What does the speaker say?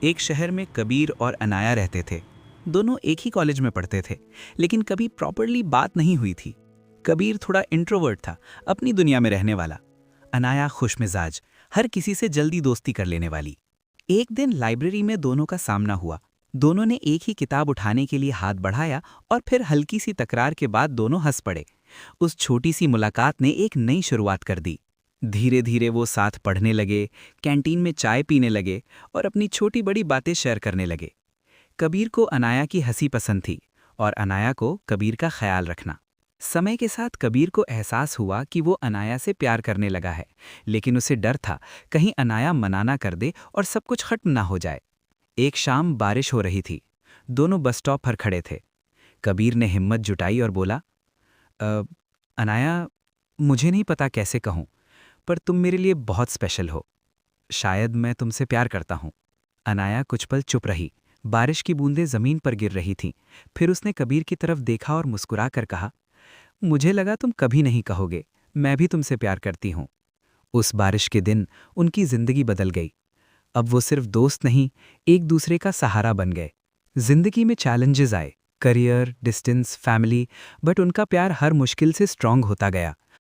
एक शहर में कबीर और अनाया रहते थे। दोनों एक ही कॉलेज में पढ़ते थे, लेकिन कभी प्रॉपरली बात नहीं हुई थी। कबीर थोड़ा इंट्रोवर्ट था, अपनी दुनिया में रहने वाला। अनाया खुशमिजाज, हर किसी से जल्दी दोस्ती कर लेने वाली। एक दिन लाइब्रेरी में दोनों का सामना हुआ। दोनों ने एक ही किताब उठाने के लिए हाथ बढ़ाया और फिर हल्की सी तकरार के बाद दोनों हंस पड़े। उस छोटी सी मुलाकात ने एक नई शुरुआत कर दी। धीरे धीरे वो साथ पढ़ने लगे, कैंटीन में चाय पीने लगे और अपनी छोटी बड़ी बातें शेयर करने लगे। कबीर को अनाया की हंसी पसंद थी और अनाया को कबीर का ख्याल रखना। समय के साथ कबीर को एहसास हुआ कि वो अनाया से प्यार करने लगा है, लेकिन उसे डर था कहीं अनाया मना ना कर दे और सब कुछ खत्म ना हो जाए। एक शाम बारिश हो रही थी। दोनों बस स्टॉप पर खड़े थे। कबीर ने हिम्मत जुटाई और बोला, "अ, अनाया, मुझे नहीं पता कैसे कहूँ, पर तुम मेरे लिए बहुत स्पेशल हो। शायद मैं तुमसे प्यार करता हूँ।" अनाया कुछ पल चुप रही। बारिश की बूंदें जमीन पर गिर रही थीं। फिर उसने कबीर की तरफ देखा और मुस्कुरा कर कहा, "मुझे लगा तुम कभी नहीं कहोगे, मैं भी तुमसे प्यार करती हूँ।" उस बारिश के दिन उनकी जिंदगी बदल गई। अब वो सिर्फ दोस्त नहीं, एक दूसरे का सहारा बन गए। जिंदगी में चैलेंजेस आए, करियर, डिस्टेंस, फैमिली, बट उनका प्यार हर मुश्किल से स्ट्रांग होता गया।